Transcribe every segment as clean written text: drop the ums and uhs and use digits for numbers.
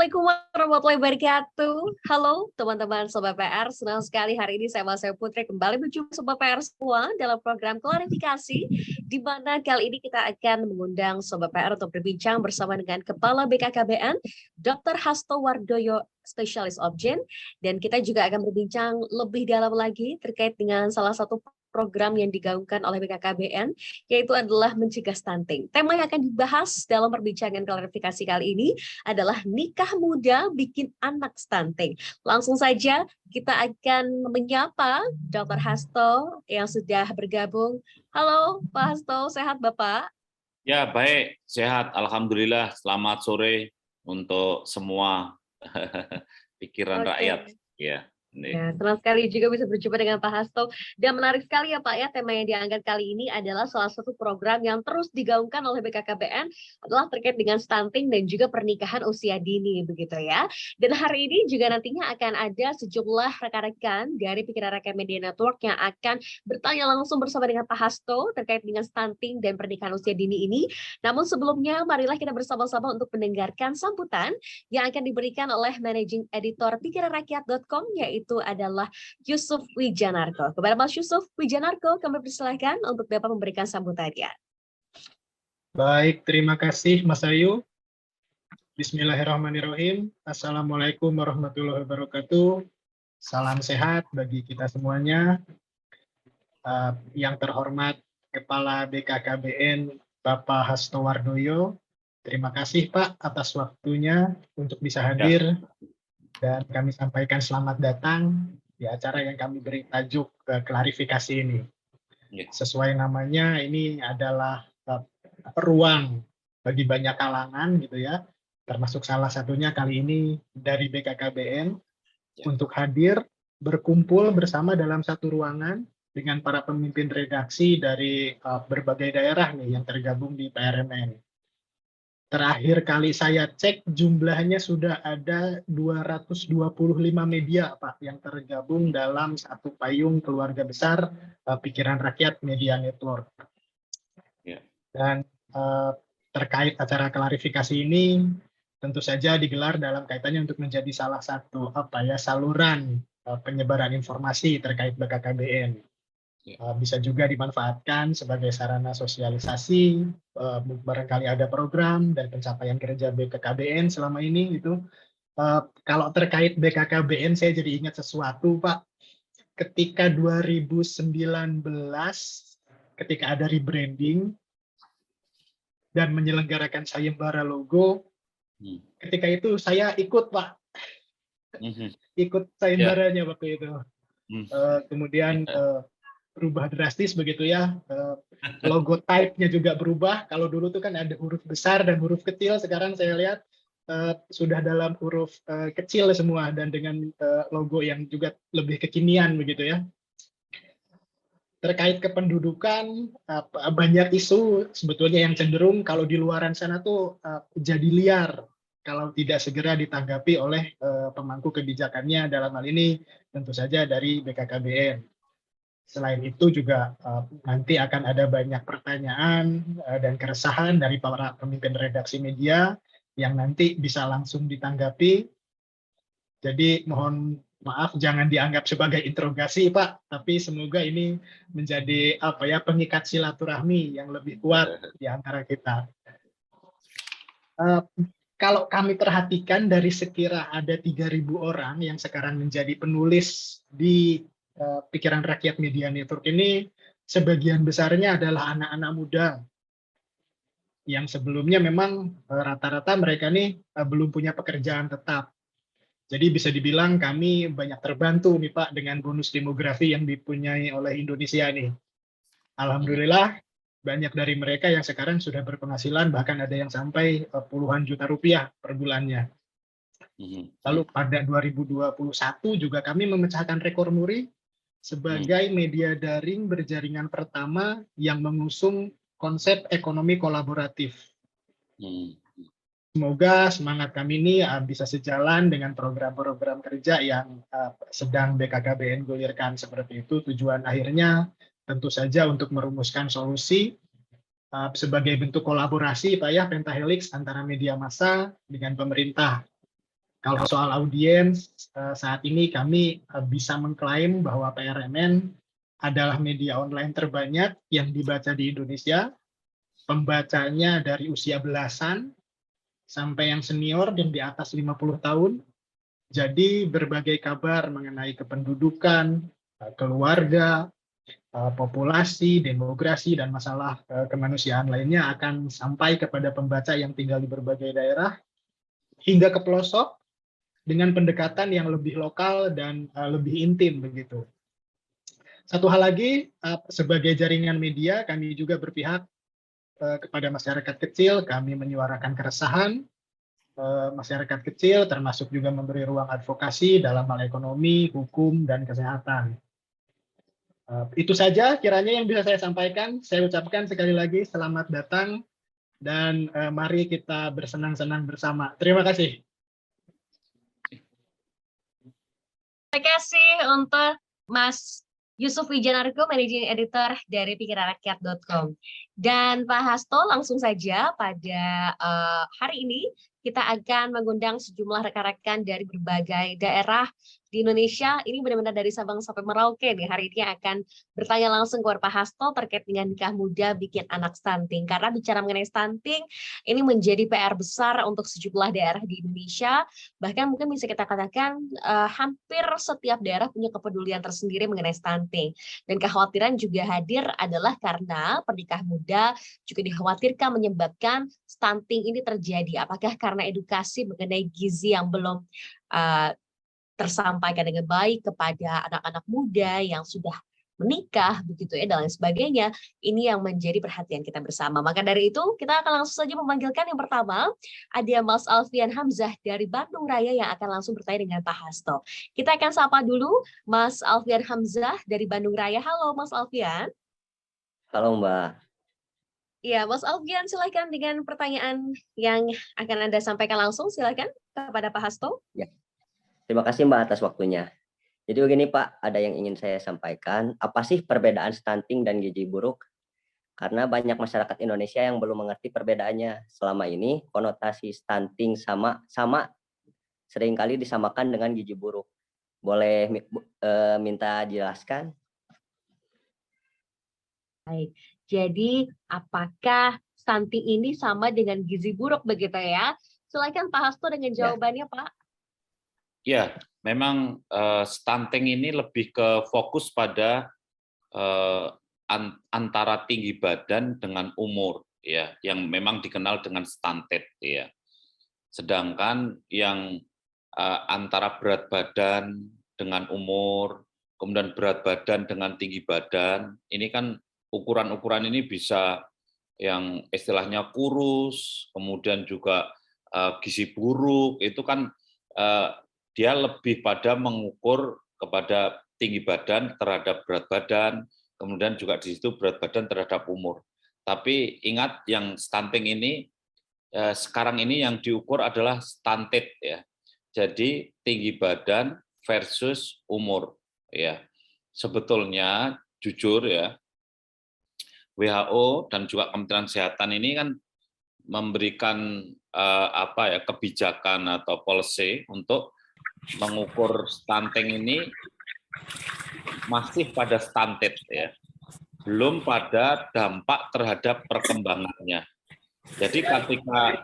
Assalamualaikum warahmatullahi wabarakatuh. Halo teman-teman Sobat PR, senang sekali hari ini saya Putri kembali berjumpa Sobat PR semua dalam program klarifikasi, di mana kali ini kita akan mengundang Sobat PR untuk berbincang bersama dengan Kepala BKKBN, Dr. Hasto Wardoyo, spesialis Obgyn, dan kita juga akan berbincang lebih dalam lagi terkait dengan salah satu program yang digaungkan oleh BKKBN, yaitu adalah mencegah stunting. Tema yang akan dibahas dalam perbincangan klarifikasi kali ini adalah nikah muda bikin anak stunting. Langsung saja kita akan menyapa Dr. Hasto yang sudah bergabung. Halo Pak Hasto, sehat Bapak? Ya, baik, sehat. Alhamdulillah, selamat sore untuk semua pikiran rakyat. Ya. Ya, senang sekali juga bisa berjumpa dengan Pak Hasto. Dan menarik sekali ya Pak ya, tema yang diangkat kali ini adalah salah satu program yang terus digaungkan oleh BKKBN adalah terkait dengan stunting dan juga pernikahan usia dini begitu ya. Dan hari ini juga nantinya akan ada sejumlah rekan-rekan dari Pikiran Rakyat Media Network yang akan bertanya langsung bersama dengan Pak Hasto terkait dengan stunting dan pernikahan usia dini ini. Namun sebelumnya marilah kita bersama-sama untuk mendengarkan sambutan yang akan diberikan oleh Managing Editor pikiranrakyat.com, yaitu adalah Yusuf Wijanarko. Kepada Mas Yusuf Wijanarko, kami persilahkan untuk dapat memberikan sambutannya. Baik, terima kasih Mas Ayu. Bismillahirrahmanirrahim. Assalamualaikum warahmatullahi wabarakatuh. Salam sehat bagi kita semuanya. Yang terhormat Kepala BKKBN Bapak Hasto Wardoyo, terima kasih Pak atas waktunya untuk bisa hadir. Dan kami sampaikan selamat datang di acara yang kami beri tajuk klarifikasi ini. Sesuai namanya, ini adalah ruang bagi banyak kalangan gitu ya, termasuk salah satunya kali ini dari BKKBN untuk hadir berkumpul bersama dalam satu ruangan dengan para pemimpin redaksi dari berbagai daerah nih yang tergabung di PRMN. Terakhir kali saya cek jumlahnya sudah ada 225 media Pak yang tergabung dalam satu payung keluarga besar Pikiran Rakyat Media Network. Dan terkait acara klarifikasi ini tentu saja digelar dalam kaitannya untuk menjadi salah satu saluran penyebaran informasi terkait BKKBN. Bisa juga dimanfaatkan sebagai sarana sosialisasi, barangkali ada program dan pencapaian kerja BKKBN selama ini gitu. Kalau terkait BKKBN saya jadi ingat sesuatu Pak, ketika 2019 ketika ada rebranding dan menyelenggarakan sayembara logo, ketika itu saya ikut Pak, ikut sayembaranya waktu itu. Kemudian berubah drastis begitu ya, logo type-nya juga berubah. Kalau dulu tuh kan ada huruf besar dan huruf kecil, sekarang saya lihat sudah dalam huruf kecil semua dan dengan logo yang juga lebih kekinian begitu ya. Terkait kependudukan, banyak isu sebetulnya yang cenderung kalau di luaran sana tuh jadi liar kalau tidak segera ditanggapi oleh pemangku kebijakannya, dalam hal ini tentu saja dari BKKBN. Selain itu juga nanti akan ada banyak pertanyaan dan keresahan dari para pemimpin redaksi media yang nanti bisa langsung ditanggapi. Jadi mohon maaf jangan dianggap sebagai interogasi Pak, tapi semoga ini menjadi pengikat silaturahmi yang lebih kuat di antara kita. Kalau kami perhatikan dari sekira ada 3.000 orang yang sekarang menjadi penulis di Pikiran Rakyat Media Network ini, sebagian besarnya adalah anak-anak muda yang sebelumnya memang rata-rata mereka nih belum punya pekerjaan tetap. Jadi bisa dibilang kami banyak terbantu nih Pak dengan bonus demografi yang dipunyai oleh Indonesia nih. Alhamdulillah banyak dari mereka yang sekarang sudah berpenghasilan, bahkan ada yang sampai puluhan juta rupiah per bulannya. Lalu pada 2021 juga kami memecahkan rekor muri sebagai media daring berjaringan pertama yang mengusung konsep ekonomi kolaboratif. Semoga semangat kami ini bisa sejalan dengan program-program kerja yang sedang BKKBN gulirkan seperti itu. Tujuan akhirnya tentu saja untuk merumuskan solusi sebagai bentuk kolaborasi Pak ya, pentahelix antara media massa dengan pemerintah. Kalau soal audiens, saat ini kami bisa mengklaim bahwa PRMN adalah media online terbanyak yang dibaca di Indonesia. Pembacanya dari usia belasan sampai yang senior dan di atas 50 tahun. Jadi berbagai kabar mengenai kependudukan, keluarga, populasi, demografi, dan masalah kemanusiaan lainnya akan sampai kepada pembaca yang tinggal di berbagai daerah hingga ke pelosok dengan pendekatan yang lebih lokal dan lebih intim begitu. Satu hal lagi, sebagai jaringan media kami juga berpihak kepada masyarakat kecil, kami menyuarakan keresahan masyarakat kecil, termasuk juga memberi ruang advokasi dalam hal ekonomi, hukum, dan kesehatan. Itu saja kiranya yang bisa saya sampaikan. Saya ucapkan sekali lagi selamat datang dan mari kita bersenang-senang bersama. Terima kasih. Terima kasih untuk Mas Yusuf Wijanarko, Managing Editor dari pikiranrakyat.com. Dan Pak Hasto, langsung saja pada hari ini kita akan mengundang sejumlah rekan-rekan dari berbagai daerah di Indonesia. Ini benar-benar dari Sabang sampai Merauke nih. Hari ini akan bertanya langsung kepada Pak Hasto terkait dengan nikah muda bikin anak stunting. Karena bicara mengenai stunting, ini menjadi PR besar untuk sejumlah daerah di Indonesia. Bahkan mungkin bisa kita katakan hampir setiap daerah punya kepedulian tersendiri mengenai stunting. Dan kekhawatiran juga hadir adalah karena pernikahan muda juga dikhawatirkan menyebabkan stunting ini terjadi. Apakah karena edukasi mengenai gizi yang belum tersampaikan dengan baik kepada anak-anak muda yang sudah menikah begitu ya dan lain sebagainya. Ini yang menjadi perhatian kita bersama. Maka dari itu kita akan langsung saja memanggilkan yang pertama ada Mas Alfian Hamzah dari Bandung Raya yang akan langsung bertanya dengan Pak Hasto. Kita akan sapa dulu Mas Alfian Hamzah dari Bandung Raya. Halo Mas Alfian. Halo Mbak. Ya, Mas Alfian silakan dengan pertanyaan yang akan Anda sampaikan langsung, silakan kepada Pak Hasto. Ya. Terima kasih Mbak atas waktunya. Jadi begini Pak, ada yang ingin saya sampaikan. Apa sih perbedaan stunting dan gizi buruk? Karena banyak masyarakat Indonesia yang belum mengerti perbedaannya. Selama ini konotasi stunting sama seringkali disamakan dengan gizi buruk. Boleh minta jelaskan? Baik, jadi apakah stunting ini sama dengan gizi buruk begitu ya? Silakan Pak Hasto dengan jawabannya Pak. Ya, memang stunting ini lebih ke fokus pada antara tinggi badan dengan umur, ya, yang memang dikenal dengan stunted, ya. Sedangkan yang antara berat badan dengan umur, kemudian berat badan dengan tinggi badan, ini kan ukuran-ukuran ini bisa yang istilahnya kurus, kemudian juga gizi buruk, itu kan dia lebih pada mengukur kepada tinggi badan terhadap berat badan, kemudian juga di situ berat badan terhadap umur. Tapi ingat yang stunting ini, sekarang ini yang diukur adalah stunted ya. Jadi tinggi badan versus umur ya. Sebetulnya jujur ya, WHO dan juga Kementerian Kesehatan ini kan memberikan kebijakan atau policy untuk mengukur stunting ini masih pada stunted ya, belum pada dampak terhadap perkembangannya. Jadi ketika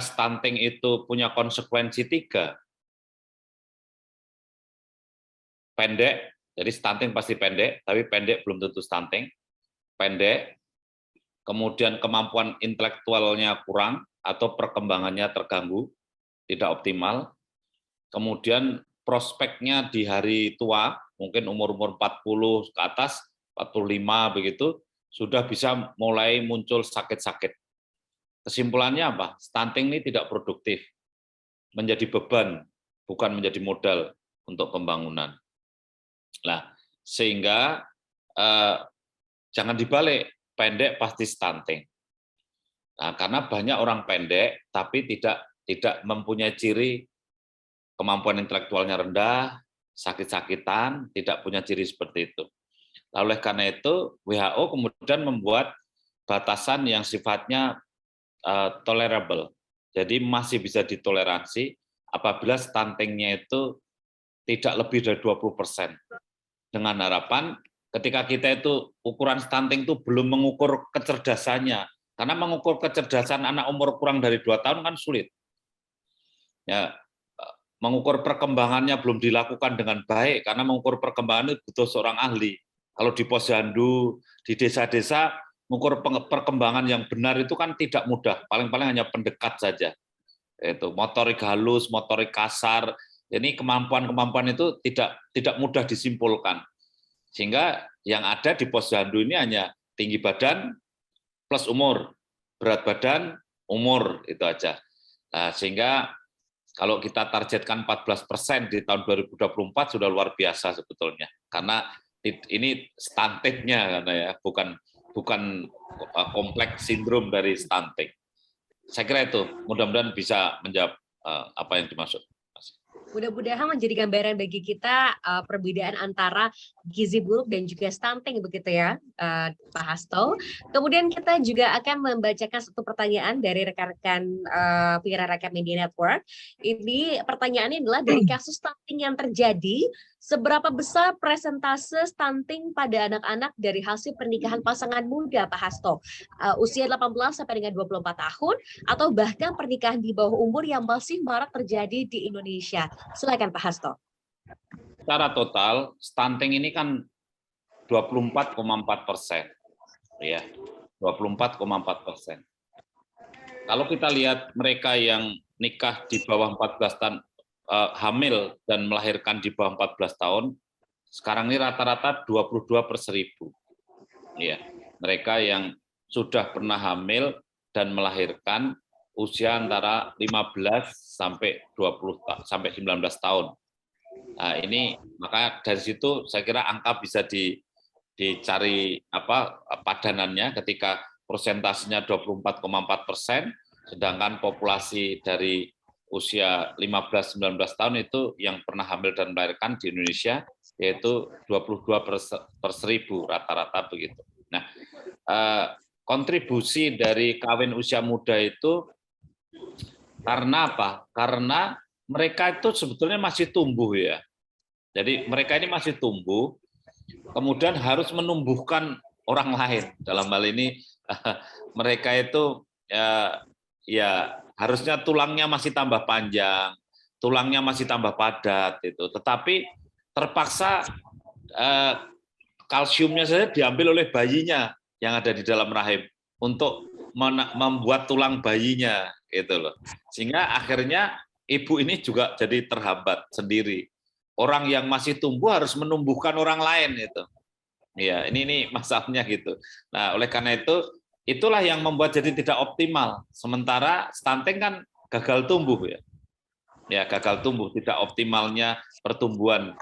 stunting itu punya konsekuensi 3, pendek, jadi stunting pasti pendek, tapi pendek belum tentu stunting, pendek, kemudian kemampuan intelektualnya kurang atau perkembangannya terganggu, tidak optimal, kemudian prospeknya di hari tua, mungkin umur-umur 40 ke atas, 45 begitu, sudah bisa mulai muncul sakit-sakit. Kesimpulannya apa? Stunting ini tidak produktif, menjadi beban, bukan menjadi modal untuk pembangunan. Nah, sehingga jangan dibalik, pendek pasti stunting. Nah, karena banyak orang pendek tapi tidak mempunyai ciri kemampuan intelektualnya rendah, sakit-sakitan, tidak punya ciri seperti itu. Oleh karena itu WHO kemudian membuat batasan yang sifatnya tolerable. Jadi masih bisa ditoleransi apabila stuntingnya itu tidak lebih dari 20%. Dengan harapan ketika kita itu ukuran stunting itu belum mengukur kecerdasannya. Karena mengukur kecerdasan anak umur kurang dari 2 tahun kan sulit. Ya, mengukur perkembangannya belum dilakukan dengan baik karena mengukur perkembangan itu butuh seorang ahli. Kalau di posyandu, di desa-desa, mengukur perkembangan yang benar itu kan tidak mudah. Paling-paling hanya pendekat saja. Itu motorik halus, motorik kasar. Ini kemampuan-kemampuan itu tidak mudah disimpulkan. Sehingga yang ada di posyandu ini hanya tinggi badan plus umur, berat badan, umur, itu aja. Nah, sehingga kalau kita targetkan 14% di tahun 2024 sudah luar biasa sebetulnya. Karena ini stuntingnya, karena ya bukan kompleks sindrom dari stunting. Saya kira itu, mudah-mudahan bisa menjawab apa yang dimaksud. Mudah-mudahan menjadi gambaran bagi kita perbedaan antara gizi buruk dan juga stunting begitu ya, Pak Hasto. Kemudian kita juga akan membacakan satu pertanyaan dari rekan-rekan Pikiran Rakyat Media Network. Ini pertanyaannya adalah dari kasus stunting yang terjadi, seberapa besar presentase stunting pada anak-anak dari hasil pernikahan pasangan muda, Pak Hasto? Usia 18 sampai dengan 24 tahun atau bahkan pernikahan di bawah umur yang masih marak terjadi di Indonesia. Silakan Pak Hasto. Secara total, stunting ini kan 24,4%. Ya, 24,4%. Kalau kita lihat mereka yang nikah di bawah 14 tahun, hamil dan melahirkan di bawah 14 tahun, sekarang ini rata-rata 22/1000. Ya, mereka yang sudah pernah hamil dan melahirkan usia antara 15 sampai 19 tahun. Nah, ini maka dari situ saya kira angka bisa dicari padanannya ketika persentasenya 24,4%, sedangkan populasi dari usia 15-19 tahun itu yang pernah hamil dan melahirkan di Indonesia yaitu 22/1000 rata-rata begitu. Nah, kontribusi dari kawin usia muda itu karena apa? Karena mereka itu sebetulnya masih tumbuh ya. Jadi mereka ini masih tumbuh, kemudian harus menumbuhkan orang lain. Dalam hal ini mereka itu ya harusnya tulangnya masih tambah panjang, tulangnya masih tambah padat itu. Tetapi terpaksa kalsiumnya saja diambil oleh bayinya yang ada di dalam rahim untuk membuat tulang bayinya gitu loh. Sehingga akhirnya ibu ini juga jadi terhambat sendiri. Orang yang masih tumbuh harus menumbuhkan orang lain itu. Ya, ini masalahnya gitu. Nah, oleh karena itu itulah yang membuat jadi tidak optimal. Sementara stunting kan gagal tumbuh ya. Ya, gagal tumbuh, tidak optimalnya pertumbuhan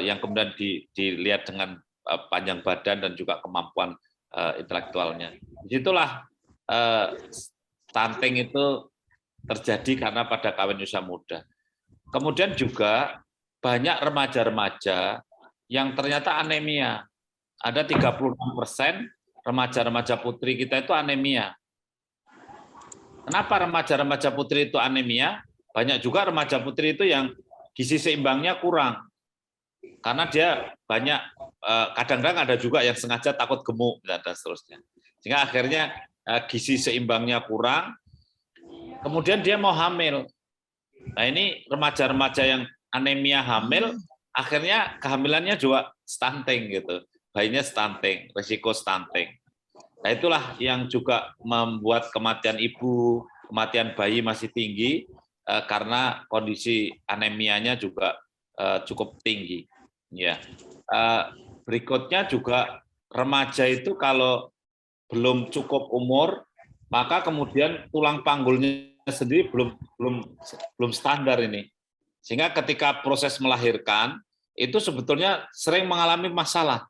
yang kemudian dilihat dengan panjang badan dan juga kemampuan intelektualnya. Disitulah stunting itu terjadi karena pada kawin usia muda. Kemudian juga banyak remaja-remaja yang ternyata anemia. Ada 36% remaja-remaja putri kita itu anemia. Kenapa remaja-remaja putri itu anemia? Banyak juga remaja putri itu yang gizi seimbangnya kurang. Karena dia banyak, kadang-kadang ada juga yang sengaja takut gemuk dan seterusnya. Sehingga akhirnya gizi seimbangnya kurang, kemudian dia mau hamil. Nah, ini remaja-remaja yang anemia hamil, akhirnya kehamilannya juga stunting gitu. Bayinya stunting, risiko stunting. Nah, itulah yang juga membuat kematian ibu, kematian bayi masih tinggi karena kondisi anemianya juga cukup tinggi. Ya. Berikutnya juga remaja itu kalau belum cukup umur, maka kemudian tulang panggulnya sendiri belum standar ini. Sehingga ketika proses melahirkan itu sebetulnya sering mengalami masalah.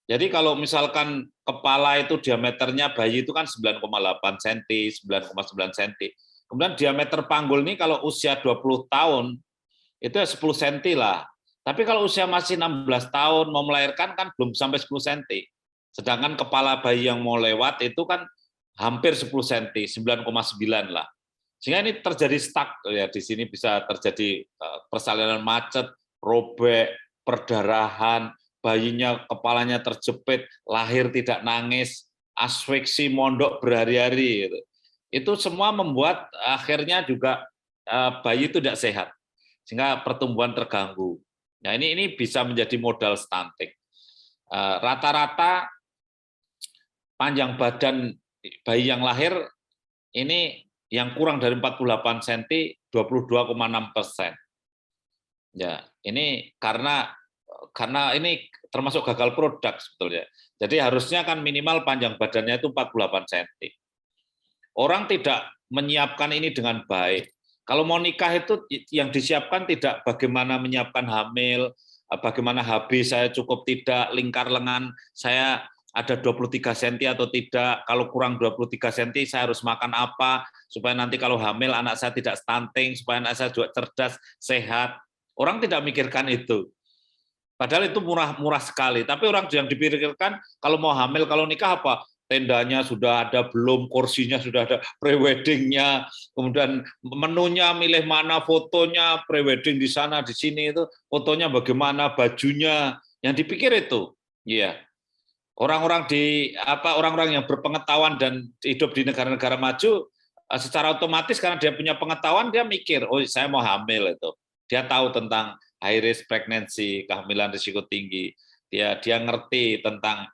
Jadi kalau misalkan kepala itu diameternya bayi itu kan 9,8 cm, 9,9 cm. Kemudian diameter panggul ini kalau usia 20 tahun itu 10 cm lah. Tapi kalau usia masih 16 tahun mau melahirkan kan belum sampai 10 cm. Sedangkan kepala bayi yang mau lewat itu kan hampir 10 cm, 9,9 lah. Sehingga ini terjadi stuck ya, di sini bisa terjadi persalinan macet, robek, perdarahan, bayinya kepalanya terjepit, lahir tidak nangis, asfiksi mondok berhari-hari. Itu semua membuat akhirnya juga bayi itu tidak sehat, sehingga pertumbuhan terganggu. Nah, ini bisa menjadi modal stunting. Rata-rata panjang badan bayi yang lahir ini yang kurang dari 48 cm 22,6%. Ya, ini karena ini termasuk gagal produk sebetulnya. Jadi harusnya kan minimal panjang badannya itu 48 cm. Orang tidak menyiapkan ini dengan baik. Kalau mau nikah itu yang disiapkan tidak bagaimana menyiapkan hamil, bagaimana HB saya cukup tidak, lingkar lengan saya ada 23 cm atau tidak, kalau kurang 23 cm saya harus makan apa, supaya nanti kalau hamil anak saya tidak stunting, supaya anak saya juga cerdas, sehat. Orang tidak mikirkan itu. Padahal itu murah sekali, tapi orang yang dipikirkan kalau mau hamil, kalau nikah apa? Tendanya sudah ada belum, kursinya sudah ada, preweddingnya, kemudian menunya, milih mana fotonya, prewedding di sana, di sini itu fotonya bagaimana, bajunya, yang dipikir itu, iya. Orang-orang yang berpengetahuan dan hidup di negara-negara maju, secara otomatis karena dia punya pengetahuan, dia mikir, oh saya mau hamil itu, dia tahu tentang high risk pregnancy, kehamilan risiko tinggi, dia ngerti tentang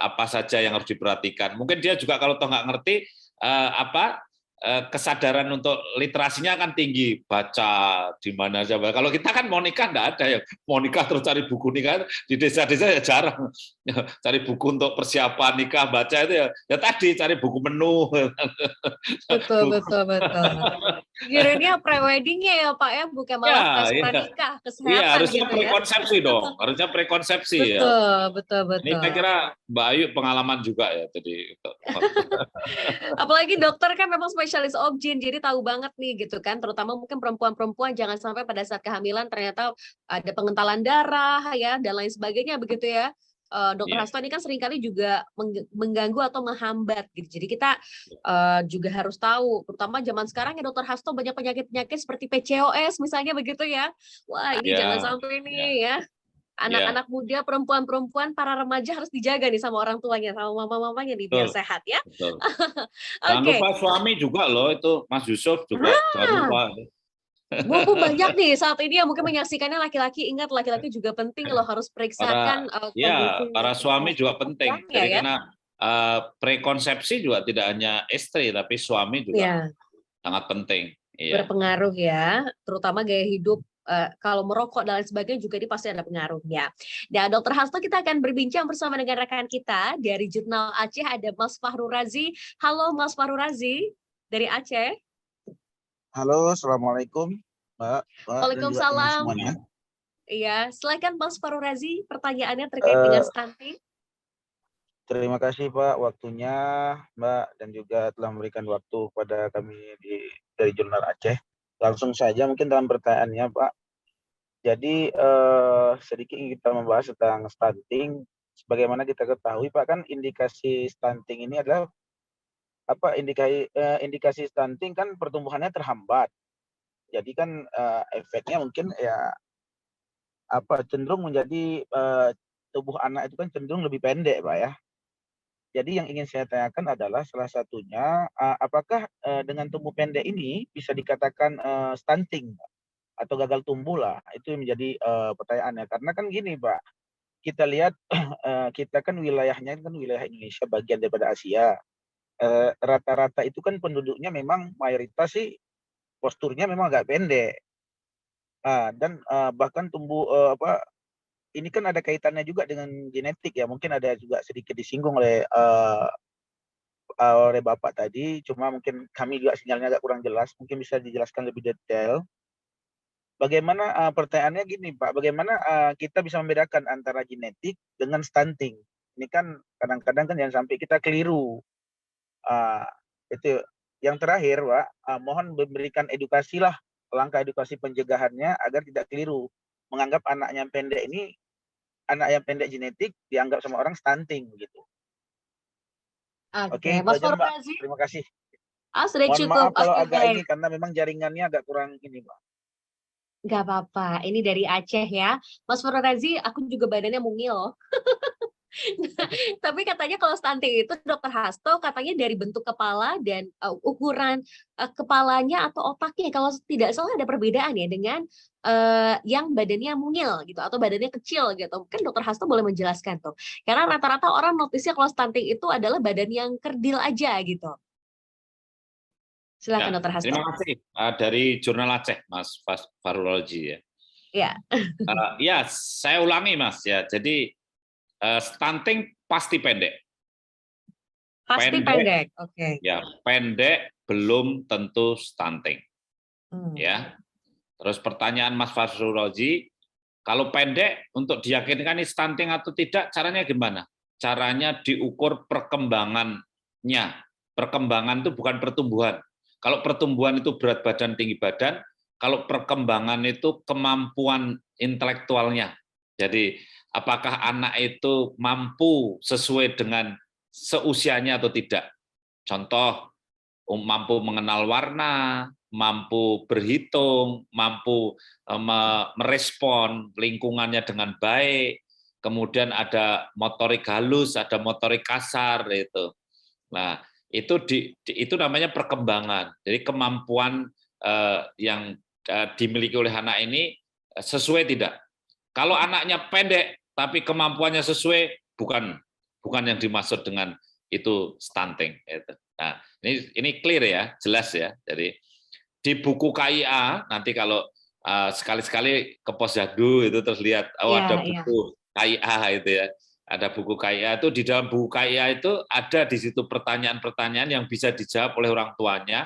apa saja yang harus diperhatikan. Mungkin dia juga kalau toh nggak ngerti kesadaran untuk literasinya kan tinggi, baca di mana aja. Kalau kita kan mau nikah nggak ada ya, mau nikah terus cari buku nikah di desa-desa ya jarang. Cari buku untuk persiapan nikah, baca itu ya tadi cari buku menu. Betul. Pikirannya pre-weddingnya ya Pak ya, bukan malah tes pranikah, Iya, kesehatan harusnya gitu ya. prekonsepsi dong, harusnya prekonsepsi ya. Betul. Ini saya kira Mbak Ayu pengalaman juga ya, jadi Apalagi dokter kan memang spesialis obgyn, jadi tahu banget nih gitu kan, terutama mungkin perempuan-perempuan jangan sampai pada saat kehamilan ternyata ada pengentalan darah ya dan lain sebagainya begitu ya. Dokter Hasto ini kan seringkali juga mengganggu atau menghambat gitu. Jadi kita juga harus tahu, terutama zaman sekarang ya Dokter Hasto banyak penyakit-penyakit seperti PCOS misalnya begitu ya. Wah ini jangan sampai nih ya. Anak-anak muda, perempuan-perempuan, para remaja harus dijaga nih sama orang tuanya, sama mama-mamanya nih biar sehat ya. Jangan lupa suami juga loh, itu Mas Yusuf juga jangan lupa. Bu banyak nih saat ini yang mungkin menyaksikannya laki-laki. Ingat laki-laki juga penting loh, harus periksakan kondisi. Para suami juga penting. Jadi karena prekonsepsi juga tidak hanya istri, tapi suami juga sangat penting. Berpengaruh ya, terutama gaya hidup. Kalau merokok dan lain sebagainya juga ini pasti ada pengaruhnya. Dan Dokter Hasto kita akan berbincang bersama dengan rekan kita dari Jurnal Aceh, ada Mas Fahru Razi. Halo Mas Fahru Razi dari Aceh. Halo, assalamualaikum Mbak. Waalaikumsalam. Iya, silakan Mas Fahru Razi, pertanyaannya terkait dengan stunting. Terima kasih Pak waktunya Mbak, dan juga telah memberikan waktu pada kami dari Jurnal Aceh. Langsung saja mungkin dalam pertanyaannya Pak. Jadi sedikit ingin kita membahas tentang stunting. Sebagaimana kita ketahui Pak, kan indikasi stunting ini adalah indikasi stunting kan pertumbuhannya terhambat. Jadi kan efeknya mungkin ya cenderung menjadi tubuh anak itu kan cenderung lebih pendek Pak ya. Jadi yang ingin saya tanyakan adalah salah satunya apakah dengan tumbuh pendek ini bisa dikatakan stunting atau gagal tumbuh lah, itu yang menjadi pertanyaannya. Karena kan gini Pak, kita lihat kita kan wilayahnya kan wilayah Indonesia bagian daripada Asia. Rata-rata itu kan penduduknya memang mayoritas sih posturnya memang agak pendek. Dan bahkan tumbuh ini kan ada kaitannya juga dengan genetik ya, mungkin ada juga sedikit disinggung oleh Bapak tadi, cuma mungkin kami juga sinyalnya agak kurang jelas, mungkin bisa dijelaskan lebih detail. Bagaimana pertanyaannya gini Pak, bagaimana kita bisa membedakan antara genetik dengan stunting? Ini kan kadang-kadang kan jangan sampai kita keliru. Itu yang terakhir Pak, mohon memberikan edukasi lah, langkah edukasi pencegahannya agar tidak keliru menganggap anak yang pendek ini, anak yang pendek genetik dianggap sama orang stunting gitu. Oke, Oke, itu Mas aja Farul Mbak. Razi? Terima kasih. Ah, sudah Mohon cukup. maaf kalau Oke, agak baik. ini karena memang jaringannya agak kurang ini, Mbak. Nggak apa-apa. Ini dari Aceh ya. Mas Farul Razi, aku juga badannya mungil loh. Tapi katanya kalau stunting itu Dokter Hasto katanya dari bentuk kepala dan ukuran kepalanya atau otaknya kalau tidak salah ada perbedaan ya dengan yang badannya mungil gitu atau badannya kecil gitu. Mungkin Dokter Hasto boleh menjelaskan tuh. Karena rata-rata orang notisnya kalau stunting itu adalah badan yang kerdil aja gitu. Silakan Ya, Dokter Hasto. terima kasih dari Jurnal Aceh, Mas Farurologi ya. Ya, Ya, saya ulangi Mas ya. Jadi stunting pasti pendek. pasti pendek. Oke. Ya, pendek belum tentu stunting. Hmm. Ya. Terus pertanyaan Mas Farurologi, kalau pendek untuk diyakinkan ini stunting atau tidak, caranya gimana? Caranya diukur perkembangannya. Perkembangan itu bukan pertumbuhan. Kalau pertumbuhan itu berat badan, tinggi badan. Kalau perkembangan itu kemampuan intelektualnya. Jadi apakah anak itu mampu sesuai dengan seusianya atau tidak. Contoh, mampu mengenal warna, mampu berhitung, mampu merespon lingkungannya dengan baik, kemudian ada motorik halus, ada motorik kasar itu. Nah, itu namanya perkembangan. Jadi kemampuan yang dimiliki oleh anak ini sesuai tidak. Kalau anaknya pendek tapi kemampuannya sesuai, bukan yang dimaksud dengan itu stunting. Nah, ini clear ya, jelas ya. Jadi di buku KIA nanti kalau sekali-sekali ke Posyandu itu terus lihat ada buku KIA itu ya. Ada buku KIA itu, di dalam buku KIA itu ada di situ pertanyaan-pertanyaan yang bisa dijawab oleh orang tuanya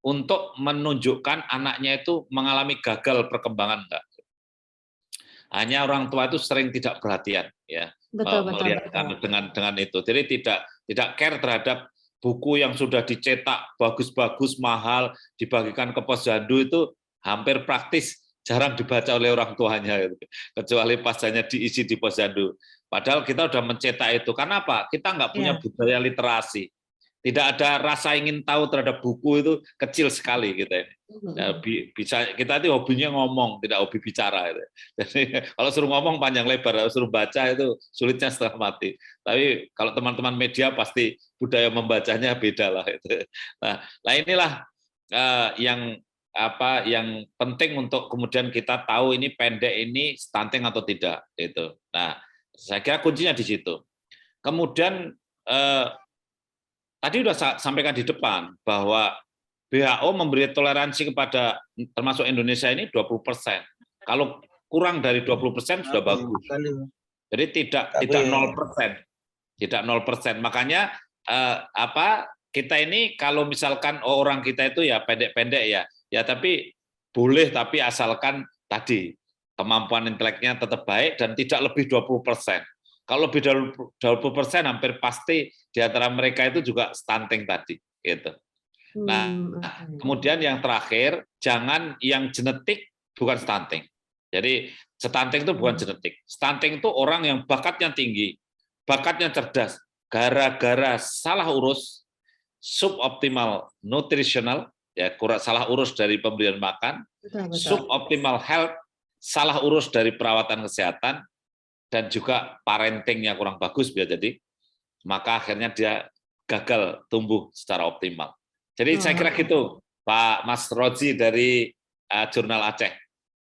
untuk menunjukkan anaknya itu mengalami gagal perkembangan enggak. Hanya orang tua itu sering tidak perhatian ya, melihat dengan itu. Jadi tidak care terhadap buku yang sudah dicetak bagus-bagus, mahal, dibagikan ke Posyandu itu hampir praktis jarang dibaca oleh orang tuanya, kecuali pasanya diisi di Posyandu. Padahal kita sudah mencetak itu. Karena apa? Kita nggak punya budaya literasi. Tidak ada rasa ingin tahu terhadap buku itu kecil sekali kita ini. Nah, bisa kita itu hobinya ngomong, tidak hobi bicara. Gitu. Jadi kalau suruh ngomong panjang lebar, kalau suruh baca itu sulitnya setengah mati. Tapi kalau teman-teman media pasti budaya membacanya beda lah. Gitu. Nah inilah yang penting untuk kemudian kita tahu ini pendek ini stunting atau tidak. Gitu. Nah, saya kira kuncinya di situ. Kemudian tadi sudah saya sampaikan di depan bahwa WHO memberi toleransi kepada termasuk Indonesia ini 20%. Kalau kurang dari 20% sudah bagus. Jadi tidak 0%. Tidak 0%. Makanya kita ini kalau misalkan orang kita itu ya pendek-pendek ya tapi boleh tapi asalkan tadi kemampuan inteleknya tetap baik dan tidak lebih 20%. Kalau lebih dari 20% hampir pasti di antara mereka itu juga stunting tadi, gitu. Nah, kemudian yang terakhir, jangan yang genetik bukan stunting. Jadi stunting itu bukan genetik. Stunting itu orang yang bakatnya tinggi, bakatnya cerdas, gara-gara salah urus, suboptimal nutritional, ya salah urus dari pemberian makan, suboptimal health, salah urus dari perawatan kesehatan, dan juga parentingnya kurang bagus bisa jadi, maka akhirnya dia gagal tumbuh secara optimal. Jadi saya kira gitu, Pak Mas Rozi dari Jurnal Aceh.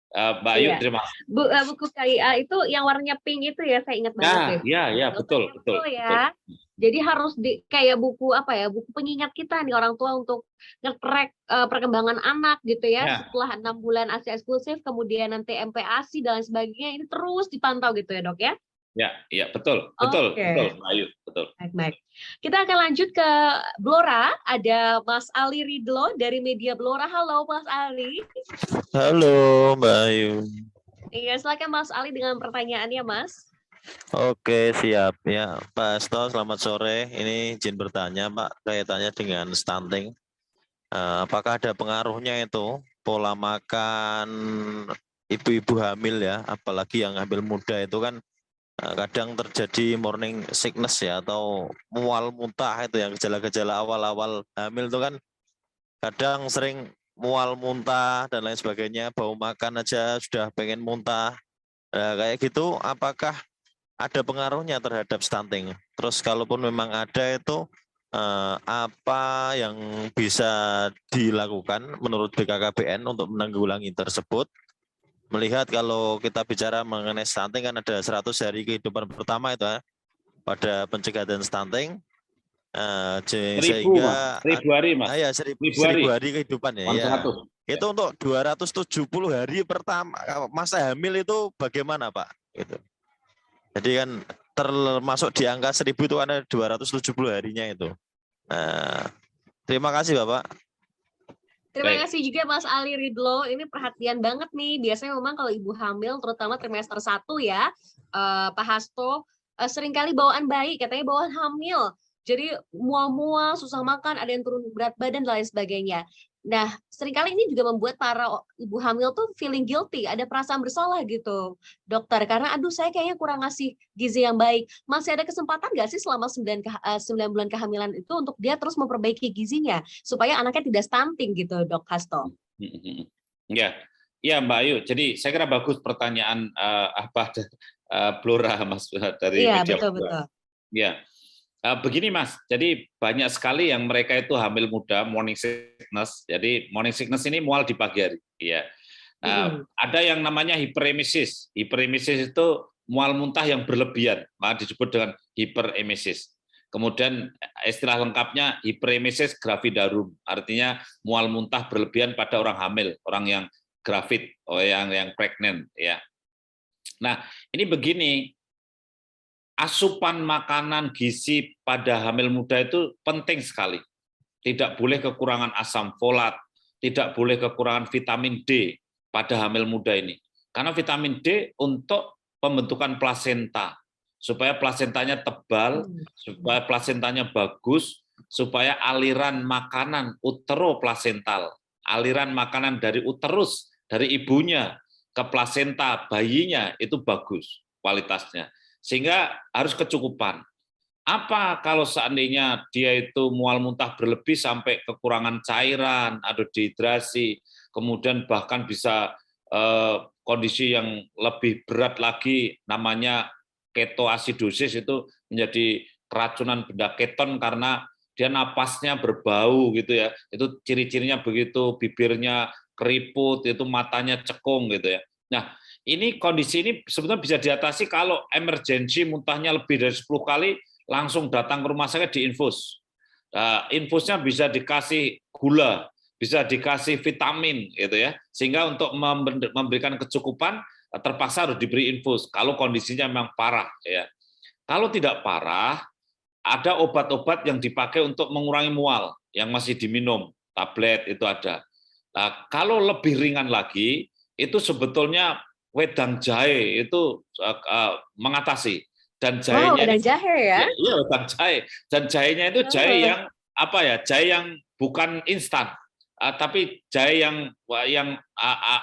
Mbak Ayu, terima kasih. Buku KIA itu yang warnanya pink itu ya, saya ingat banget deh. Ya, betul. Ya. Jadi harus kayak buku buku pengingat kita nih orang tua untuk nge-track perkembangan anak gitu ya. Setelah 6 bulan ASI eksklusif, kemudian nanti MPASI dan sebagainya, ini terus dipantau gitu ya dok ya? Ya, betul, Mbak Ayu, betul. Baik. Kita akan lanjut ke Blora. Ada Mas Ali Ridlo dari Media Blora. Halo Mas Ali. Halo Mbak Ayu. Iya, silakan Mas Ali dengan pertanyaannya Mas. Oke, siap ya Pak Hasto, selamat sore. Ini izin bertanya Pak, kaitannya dengan stunting. Apakah ada pengaruhnya itu pola makan ibu-ibu hamil ya, apalagi yang hamil muda itu kan kadang terjadi morning sickness ya, atau mual muntah. Itu yang gejala-gejala awal-awal hamil itu kan kadang sering mual muntah dan lain sebagainya, bau makan aja sudah pengen muntah. Nah, kayak gitu apakah ada pengaruhnya terhadap stunting? Terus kalaupun memang ada itu apa yang bisa dilakukan menurut BKKBN untuk menanggulangi tersebut? Melihat kalau kita bicara mengenai stunting kan ada 100 hari kehidupan pertama itu ya, pada pencegahan stunting, sehingga 1000 hari, Mas. ya 1000 1000 hari kehidupan ya. 100. Itu untuk 270 hari pertama masa hamil itu bagaimana Pak? Gitu. Jadi kan termasuk di angka 1000 itu kan ada 270 harinya itu. Nah, terima kasih Bapak. Terima Baik. kasih juga Mas Ali Ridlo. Ini perhatian banget nih. Biasanya memang kalau ibu hamil, terutama trimester 1 ya, Pak Hasto, seringkali bawaan bayi, katanya bawaan hamil. Jadi mual-mual, susah makan, ada yang turun berat badan, dan lain sebagainya. Nah, seringkali ini juga membuat para ibu hamil tuh feeling guilty, ada perasaan bersalah gitu, dokter. Karena aduh saya kayaknya kurang ngasih gizi yang baik. Masih ada kesempatan nggak sih selama 9 bulan kehamilan itu untuk dia terus memperbaiki gizinya supaya anaknya tidak stunting gitu, Dok Hasto? Ya, ya Mbak Ayu. Jadi saya kira bagus pertanyaan Blora Mas dari Iya, media. betul. Ya, begini Mas. Jadi banyak sekali yang mereka itu hamil muda, morning sickness. Jadi morning sickness ini mual di pagi hari. Ya, ada yang namanya hiperemesis. Hiperemesis itu mual muntah yang berlebihan, maka disebut dengan hiperemesis. Kemudian istilah lengkapnya hiperemesis gravidarum, artinya mual muntah berlebihan pada orang hamil, orang yang gravid, yang pregnant ya. Nah, ini begini, asupan makanan gizi pada hamil muda itu penting sekali. Tidak boleh kekurangan asam folat, tidak boleh kekurangan vitamin D pada hamil muda ini. Karena vitamin D untuk pembentukan plasenta, supaya plasentanya tebal, supaya plasentanya bagus, supaya aliran makanan uteroplasental, aliran makanan dari uterus, dari ibunya ke plasenta bayinya itu bagus kualitasnya. Sehingga harus kecukupan. Apa kalau seandainya dia itu mual muntah berlebih sampai kekurangan cairan, ada dehidrasi, kemudian bahkan bisa kondisi yang lebih berat lagi namanya ketoasidosis, itu menjadi keracunan benda keton karena dia napasnya berbau gitu ya. Itu ciri-cirinya begitu, bibirnya keriput, itu matanya cekung gitu ya. Nah, ini kondisi ini sebetulnya bisa diatasi kalau emergensi muntahnya lebih dari 10 kali, langsung datang ke rumah sakit diinfus. Infusnya bisa dikasih gula, bisa dikasih vitamin gitu ya, sehingga untuk memberikan kecukupan terpaksa harus diberi infus kalau kondisinya memang parah ya. Kalau tidak parah, ada obat-obat yang dipakai untuk mengurangi mual yang masih diminum, tablet itu ada. Nah, kalau lebih ringan lagi, itu sebetulnya wedang jahe itu mengatasi. Dan jahenya wedang jahe ya? Iya, wedang jahe. Dan jahenya itu jahe yang apa ya? Jahe yang bukan instan, tapi jahe yang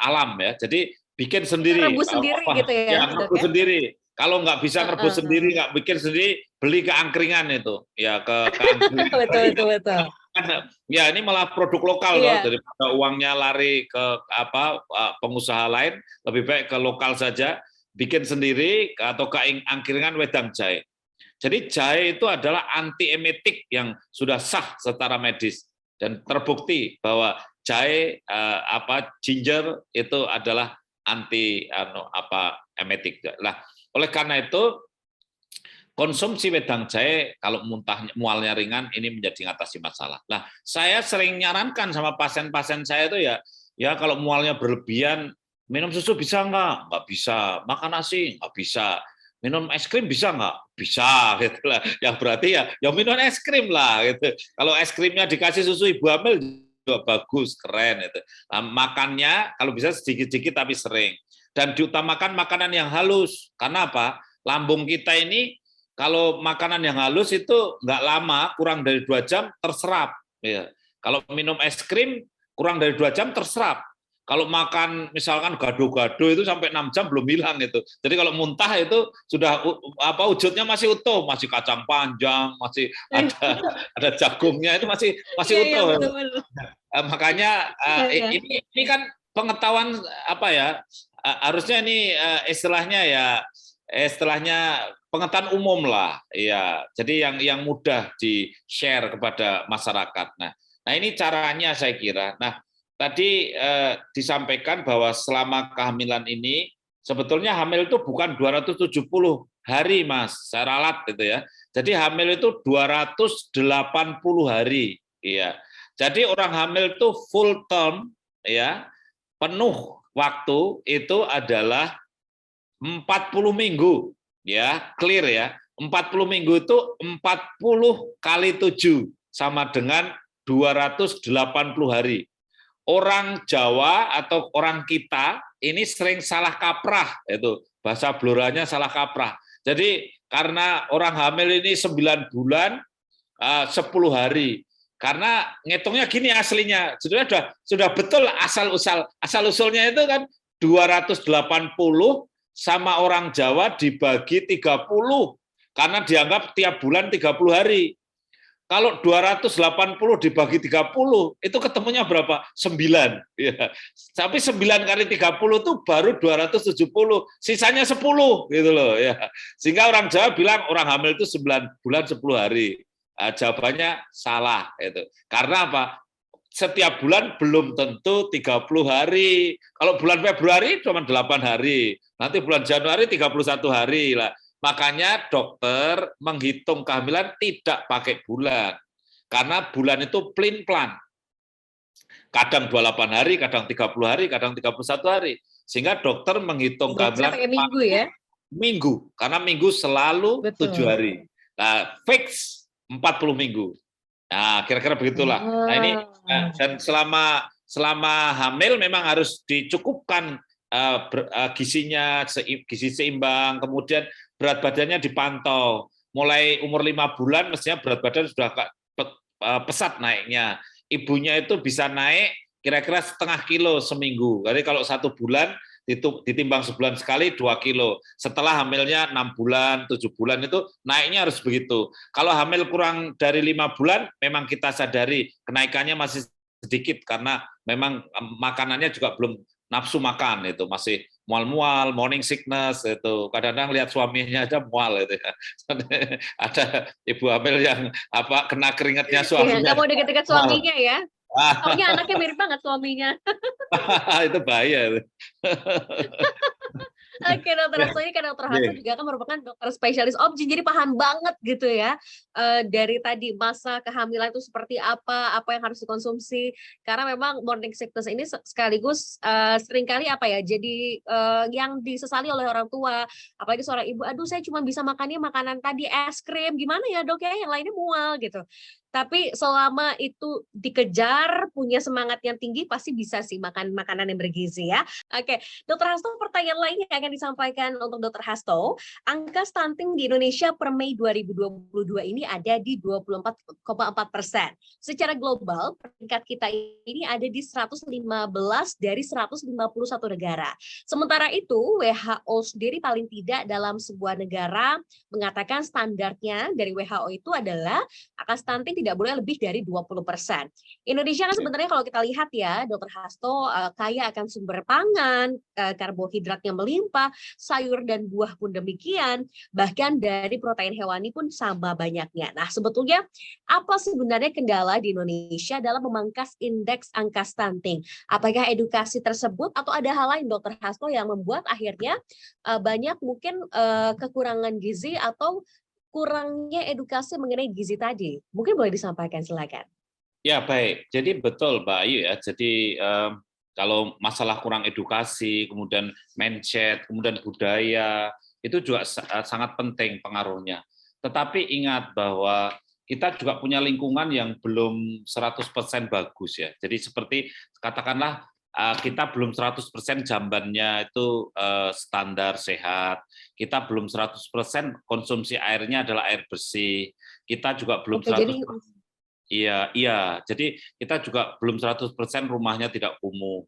alam ya. Jadi bikin sendiri. Rebus sendiri gitu ya? Rebus sendiri. Kalau nggak bisa rebus sendiri, nggak bikin sendiri, beli ke angkringan itu. Ya ke angkringan. Betul. Ya ini malah produk lokal loh, daripada uangnya lari ke pengusaha lain, lebih baik ke lokal saja, bikin sendiri atau ke angkringan wedang jahe. Jadi jahe itu adalah antiemetik yang sudah sah secara medis dan terbukti bahwa jahe ginger itu adalah emetik. Nah, oleh karena itu konsumsi wedang jahe kalau mualnya ringan ini menjadi mengatasi masalah. Nah, saya sering nyarankan sama pasien-pasien saya itu ya kalau mualnya berlebihan, minum susu bisa nggak? Nggak bisa. Makan nasi nggak bisa. Minum es krim bisa nggak? Bisa, gitu lah. Ya berarti ya minum es krim lah, gitu. Kalau es krimnya dikasih susu ibu hamil juga bagus, keren itu. Nah, makannya kalau bisa sedikit-sedikit tapi sering. Dan diutamakan makanan yang halus. Karena apa? Lambung kita ini kalau makanan yang halus itu nggak lama, kurang dari 2 jam terserap. Ya. Kalau minum es krim kurang dari 2 jam terserap. Kalau makan misalkan gado-gado itu sampai 6 jam belum hilang itu. Jadi kalau muntah itu sudah wujudnya masih utuh, masih kacang panjang, masih ada jagungnya itu masih Iya, iya, utuh. betul-betul. Makanya Iya, iya. ini kan pengetahuan apa ya? Harusnya ini istilahnya pengetahuan umum lah, ya. Jadi yang mudah di-share kepada masyarakat. Nah ini caranya saya kira. Nah tadi disampaikan bahwa selama kehamilan ini sebetulnya hamil itu bukan 270 hari, Mas, secara alat gitu ya. Jadi hamil itu 280 hari, ya. Jadi orang hamil itu full term, ya, penuh waktu itu adalah 40 minggu, ya, clear ya. 40 minggu itu 40 kali 7 sama dengan 280 hari. Orang Jawa atau orang kita ini sering salah kaprah, itu bahasa bloranya salah kaprah. Jadi karena orang hamil ini 9 bulan 10 hari. Karena ngitungnya gini aslinya, sudah betul asal usulnya itu kan 280 sama orang Jawa dibagi 30 karena dianggap tiap bulan 30 hari. Kalau 280 dibagi 30, itu ketemunya berapa? 9. Ya. Tapi 9 kali 30 itu baru 270, sisanya 10 gitu loh. Ya. Sehingga orang Jawa bilang orang hamil itu 9 bulan 10 hari. Jawabannya salah. Itu. Karena apa? Setiap bulan belum tentu 30 hari. Kalau bulan Februari cuma 8 hari. Nanti bulan Januari 31 hari lah. Makanya dokter menghitung kehamilan tidak pakai bulan. Karena bulan itu plin-plan. Kadang 28 hari, kadang 30 hari, kadang 31 hari. Sehingga dokter menghitung kehamilan pakai minggu ya? Minggu. Karena minggu selalu Betul. 7 hari. Nah, fix 40 minggu. Nah, kira-kira begitulah. Nah, ini dan selama hamil memang harus dicukupkan gizinya, gizi seimbang, kemudian berat badannya dipantau. Mulai umur 5 bulan mestinya berat badan sudah pesat naiknya. Ibunya itu bisa naik kira-kira setengah kilo seminggu. Jadi kalau 1 bulan ditimbang sebulan sekali 2 kilo. Setelah hamilnya 6 bulan, 7 bulan itu naiknya harus begitu. Kalau hamil kurang dari 5 bulan, memang kita sadari kenaikannya masih sedikit karena memang makanannya juga belum nafsu makan, itu masih mual-mual, morning sickness, itu kadang-kadang lihat suaminya aja mual itu ya. Ada ibu hamil yang kena keringatnya suaminya. Nggak mau deket-deket suaminya ya. Soalnya anaknya mirip banget suaminya. Itu bahaya. Oke, dokter Hasto ini kan dokter Hasto juga kan merupakan dokter spesialis obgyn, jadi paham banget gitu ya dari tadi masa kehamilan itu seperti apa yang harus dikonsumsi, karena memang morning sickness ini sekaligus seringkali jadi yang disesali oleh orang tua, apalagi seorang ibu, aduh saya cuma bisa makannya makanan tadi es krim, gimana ya dok ya, yang lainnya mual gitu. Tapi selama itu dikejar, punya semangat yang tinggi, pasti bisa sih makan makanan yang bergizi ya. Oke, Dokter Hasto, pertanyaan lainnya yang akan disampaikan untuk Dokter Hasto, angka stunting di Indonesia per Mei 2022 ini ada di 24,4%. Secara global, peringkat kita ini ada di 115 dari 151 negara. Sementara itu, WHO sendiri paling tidak dalam sebuah negara mengatakan standarnya dari WHO itu adalah angka stunting tidak boleh lebih dari 20%. Indonesia kan sebenarnya kalau kita lihat ya, Dokter Hasto, kaya akan sumber pangan, karbohidratnya melimpah, sayur dan buah pun demikian, bahkan dari protein hewani pun sama banyaknya. Nah, sebetulnya apa sebenarnya kendala di Indonesia dalam memangkas indeks angka stunting? Apakah edukasi tersebut atau ada hal lain, Dokter Hasto, yang membuat akhirnya banyak mungkin kekurangan gizi atau kurangnya edukasi mengenai gizi tadi? Mungkin boleh disampaikan, silakan. Ya, baik. Jadi betul, Mbak Ayu ya. Jadi kalau masalah kurang edukasi, kemudian mindset, kemudian budaya, itu juga sangat penting pengaruhnya. Tetapi ingat bahwa kita juga punya lingkungan yang belum 100% bagus ya. Jadi seperti katakanlah kita belum 100% jambannya itu standar sehat. Kita belum 100% konsumsi airnya adalah air bersih. Kita juga belum 100%. Iya. Jadi kita juga belum 100% rumahnya tidak kumuh.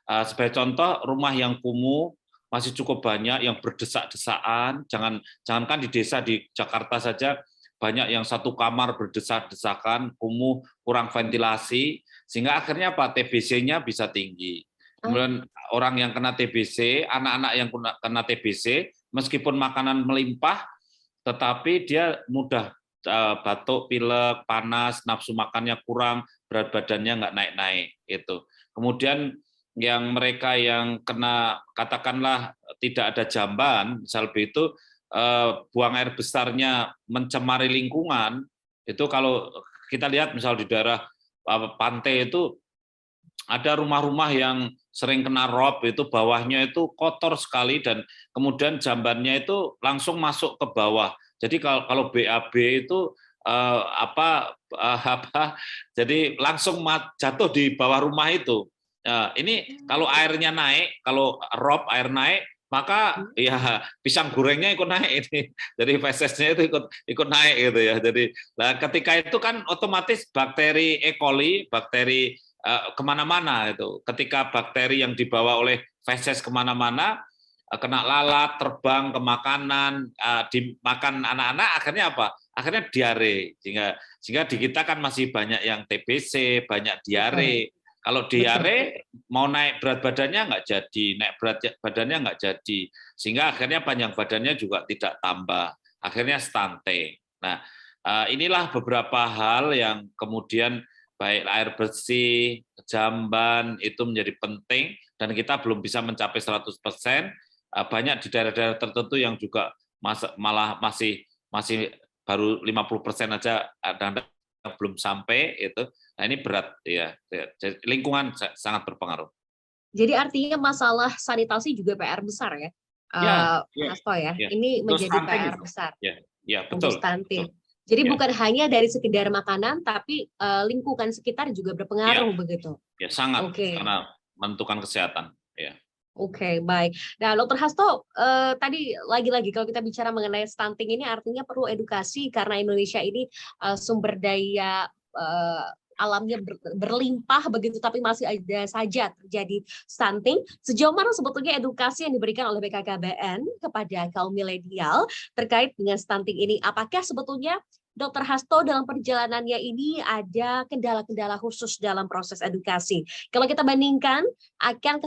Sebagai contoh, rumah yang kumuh masih cukup banyak, yang berdesak-desaan. Jangankan di desa, di Jakarta saja banyak yang satu kamar berdesak-desakan, kumuh, kurang ventilasi, sehingga akhirnya apa? TBC-nya bisa tinggi. Kemudian orang yang kena TBC, anak-anak yang kena TBC, meskipun makanan melimpah, tetapi dia mudah batuk, pilek, panas, nafsu makannya kurang, berat badannya nggak naik-naik. Itu. Kemudian yang mereka yang kena, katakanlah tidak ada jamban, misal itu buang air besarnya mencemari lingkungan, itu kalau kita lihat misal di daerah pantai itu ada rumah-rumah yang sering kena rob, itu bawahnya itu kotor sekali dan kemudian jambannya itu langsung masuk ke bawah. Jadi kalau BAB itu jadi langsung jatuh di bawah rumah itu. Nah, ini kalau airnya naik, kalau rob air naik, maka ya pisang gorengnya ikut naik ini. Jadi fesesnya itu ikut naik gitu ya. Jadi ketika itu kan otomatis bakteri E. coli, bakteri kemana-mana itu. Ketika bakteri yang dibawa oleh feses kemana-mana, kena lalat, terbang ke makanan, dimakan anak-anak, akhirnya apa? Akhirnya diare. Sehingga di kita kan masih banyak yang TBC, banyak diare. Kalau diare mau naik berat badannya nggak jadi, naik berat badannya nggak jadi, sehingga akhirnya panjang badannya juga tidak tambah, akhirnya stunting. Nah, inilah beberapa hal yang kemudian baik air bersih, jamban itu menjadi penting dan kita belum bisa mencapai 100%. Banyak di daerah-daerah tertentu yang juga malah masih baru 50% aja dan belum sampai itu. Nah, ini berat ya. Lingkungan sangat berpengaruh. Jadi artinya masalah sanitasi juga PR besar ya. Hasto ya. Ini menjadi PR besar. Ya, betul. Untuk stunting. Jadi bukan hanya dari sekedar makanan, tapi lingkungan sekitar juga berpengaruh begitu. Ya, sangat. Karena menentukan kesehatan. Ya. Oke, baik. Nah, Dr. Hasto, tadi lagi-lagi kalau kita bicara mengenai stunting ini artinya perlu edukasi karena Indonesia ini sumber daya alamnya berlimpah begitu, tapi masih ada saja terjadi stunting. Sejauh mana sebetulnya edukasi yang diberikan oleh BKKBN kepada kaum milenial terkait dengan stunting ini? Apakah sebetulnya Dr. Hasto dalam perjalanannya ini ada kendala-kendala khusus dalam proses edukasi? Kalau kita bandingkan akan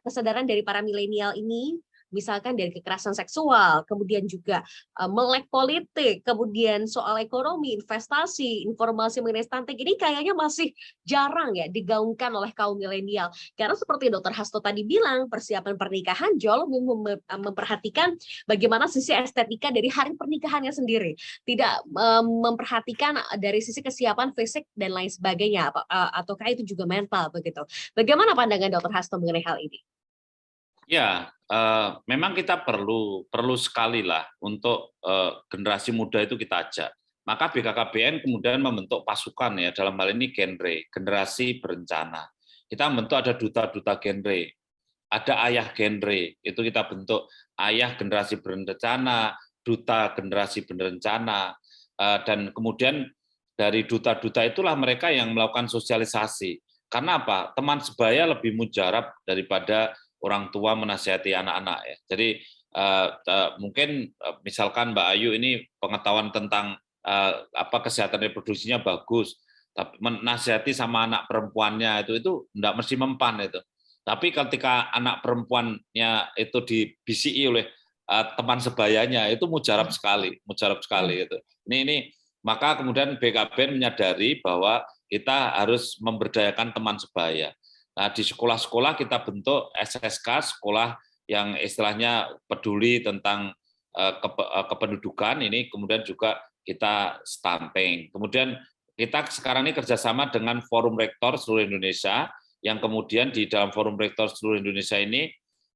kesadaran dari para milenial ini, misalkan dari kekerasan seksual, kemudian juga melek politik, kemudian soal ekonomi, investasi, informasi mengenai stunting, ini kayaknya masih jarang ya digaungkan oleh kaum milenial. Karena seperti Dr. Hasto tadi bilang, persiapan pernikahan jauh lebih memperhatikan bagaimana sisi estetika dari hari pernikahannya sendiri. Tidak memperhatikan dari sisi kesiapan fisik dan lain sebagainya, ataukah itu juga mental begitu. Bagaimana pandangan Dr. Hasto mengenai hal ini? Ya, memang kita perlu sekali lah untuk generasi muda itu kita ajak. Maka BKKBN kemudian membentuk pasukan ya, dalam hal ini generasi berencana. Kita membentuk ada duta-duta genre, ada ayah genre, itu kita bentuk ayah generasi berencana, duta generasi berencana, dan kemudian dari duta-duta itulah mereka yang melakukan sosialisasi. Karena apa? Teman sebaya lebih mujarab daripada orang tua menasihati anak-anak ya. Jadi mungkin misalkan Mbak Ayu ini pengetahuan tentang kesehatan reproduksinya bagus, tapi menasihati sama anak perempuannya itu enggak mesti mempan itu. Tapi ketika anak perempuannya itu dibisiki oleh teman sebayanya itu mujarab sekali itu. Ini maka kemudian BKBN menyadari bahwa kita harus memberdayakan teman sebaya. Nah, di sekolah-sekolah kita bentuk SSK, sekolah yang istilahnya peduli tentang kependudukan, ini kemudian juga kita stunting. Kemudian kita sekarang ini kerjasama dengan Forum Rektor seluruh Indonesia, yang kemudian di dalam Forum Rektor seluruh Indonesia ini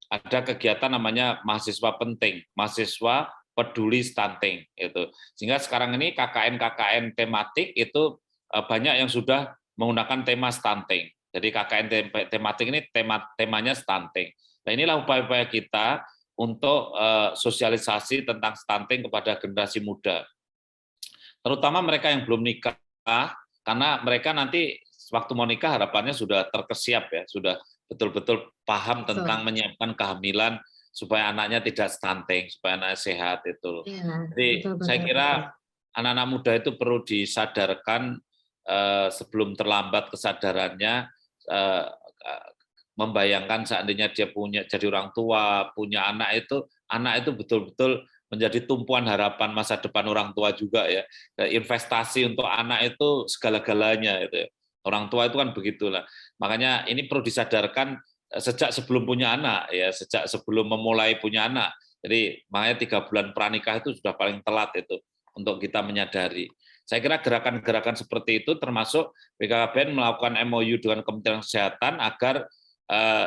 ada kegiatan namanya mahasiswa penting, mahasiswa peduli stunting. Itu. Sehingga sekarang ini KKN tematik itu banyak yang sudah menggunakan tema stunting. Jadi KKN tematik ini temanya stunting. Nah, inilah upaya-upaya kita untuk sosialisasi tentang stunting kepada generasi muda. Terutama mereka yang belum nikah, karena mereka nanti waktu mau nikah harapannya sudah terkesiap ya, sudah betul-betul paham Betul. tentang menyiapkan kehamilan supaya anaknya tidak stunting, supaya anaknya sehat itu. Iya, Jadi betul, saya betul, kira betul. anak-anak muda itu perlu disadarkan sebelum terlambat kesadarannya, membayangkan seandainya dia jadi orang tua, punya anak itu betul-betul menjadi tumpuan harapan masa depan orang tua juga ya. Investasi untuk anak itu segala-galanya itu ya. Orang tua itu kan begitulah. Makanya ini perlu disadarkan sejak sebelum punya anak ya, sejak sebelum memulai punya anak. Jadi makanya 3 bulan pranikah itu sudah paling telat itu untuk kita menyadari. Saya kira gerakan-gerakan seperti itu termasuk BKKBN melakukan MOU dengan Kementerian Kesehatan agar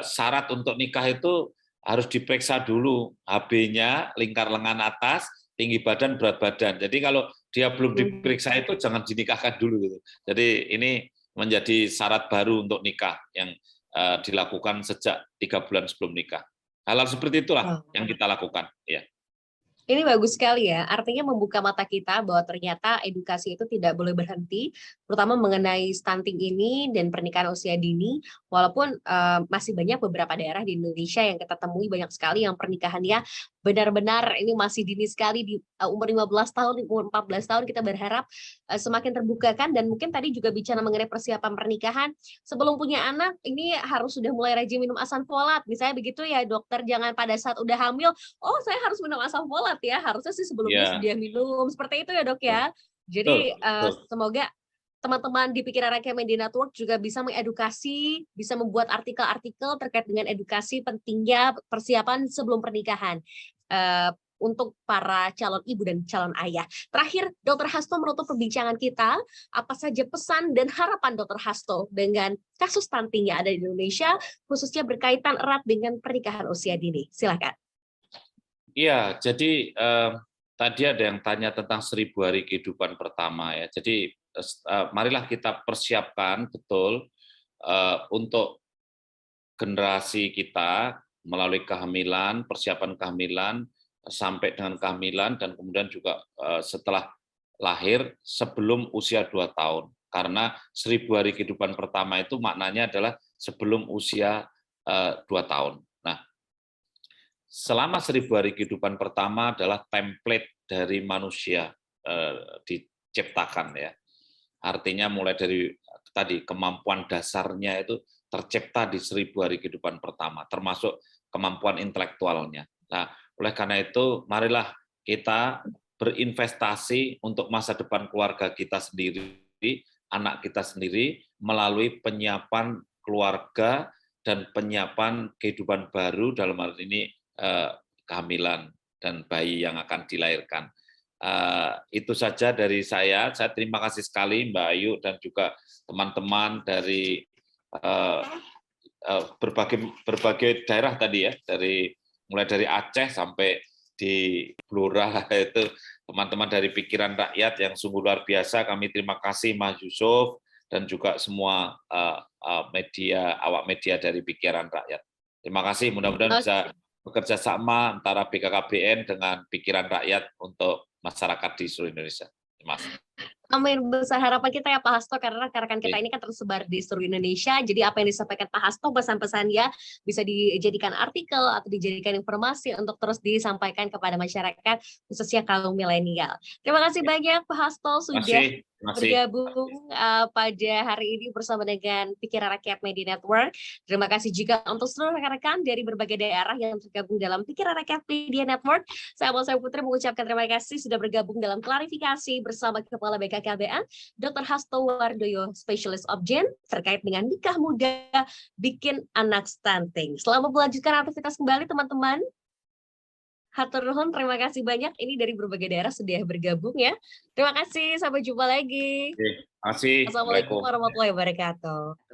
syarat untuk nikah itu harus diperiksa dulu HB-nya, lingkar lengan atas, tinggi badan, berat badan. Jadi kalau dia belum diperiksa itu jangan dinikahkan dulu gitu. Jadi ini menjadi syarat baru untuk nikah yang dilakukan sejak 3 bulan sebelum nikah. Hal-hal seperti itulah yang kita lakukan. Ya. Ini bagus sekali ya, artinya membuka mata kita bahwa ternyata edukasi itu tidak boleh berhenti, terutama mengenai stunting ini dan pernikahan usia dini, walaupun masih banyak beberapa daerah di Indonesia yang kita temui banyak sekali yang pernikahannya benar-benar ini masih dini sekali di umur 15 tahun, di umur 14 tahun kita berharap semakin terbuka kan, dan mungkin tadi juga bicara mengenai persiapan pernikahan, sebelum punya anak ini harus sudah mulai rajin minum asam folat, misalnya begitu ya dokter, jangan pada saat udah hamil, oh saya harus minum asam folat ya, harusnya sih sebelumnya sedia minum, seperti itu ya dok ya. Jadi semoga teman-teman di Pikiran Rakyat Media Network juga bisa mengedukasi, bisa membuat artikel-artikel terkait dengan edukasi pentingnya persiapan sebelum pernikahan untuk para calon ibu dan calon ayah. Terakhir, Dr. Hasto menutup perbincangan kita, apa saja pesan dan harapan Dr. Hasto dengan kasus stunting yang ada di Indonesia, khususnya berkaitan erat dengan pernikahan usia dini. Silakan. Iya, jadi tadi ada yang tanya tentang 1000 hari kehidupan pertama ya. Jadi marilah kita persiapkan betul untuk generasi kita melalui kehamilan, persiapan kehamilan, sampai dengan kehamilan, dan kemudian juga setelah lahir sebelum usia 2 tahun. Karena 1000 hari kehidupan pertama itu maknanya adalah sebelum usia 2 tahun. Nah, selama 1000 hari kehidupan pertama adalah template dari manusia diciptakan ya. Artinya mulai dari tadi kemampuan dasarnya itu tercipta di 1000 hari kehidupan pertama, termasuk kemampuan intelektualnya. Nah, oleh karena itu marilah kita berinvestasi untuk masa depan keluarga kita sendiri, anak kita sendiri, melalui penyiapan keluarga dan penyiapan kehidupan baru, dalam hal ini kehamilan dan bayi yang akan dilahirkan. Itu saja dari saya. Saya terima kasih sekali Mbak Ayu dan juga teman-teman dari berbagai daerah tadi ya, mulai dari Aceh sampai di Blora itu teman-teman dari Pikiran Rakyat yang sungguh luar biasa. Kami terima kasih Mas Yusuf dan juga semua awak media dari Pikiran Rakyat. Terima kasih. Mudah-mudahan bisa bekerja sama antara BKKBN dengan Pikiran Rakyat untuk masyarakat di seluruh Indonesia. Terima kasih. Amin, besar harapan kita ya Pak Hasto, karena rekan-rekan kita ini kan tersebar di seluruh Indonesia, jadi apa yang disampaikan Pak Hasto, pesan-pesannya bisa dijadikan artikel atau dijadikan informasi untuk terus disampaikan kepada masyarakat, khususnya kaum milenial. Terima kasih banyak Pak Hasto sudah bergabung pada hari ini bersama dengan Pikiran Rakyat Media Network. Terima kasih juga untuk seluruh rekan-rekan dari berbagai daerah yang tergabung dalam Pikiran Rakyat Media Network. Saya Putri mengucapkan terima kasih sudah bergabung dalam klarifikasi bersama Kepala BKKBN, Dr. Hasto Wardoyo, Specialist Obgyn, terkait dengan nikah muda bikin anak stunting. Selamat melanjutkan aktivitas kembali teman-teman. Hatur nuhun, terima kasih banyak. Ini dari berbagai daerah sudah bergabung ya. Terima kasih, sampai jumpa lagi. Terima kasih. Assalamualaikum warahmatullahi wabarakatuh.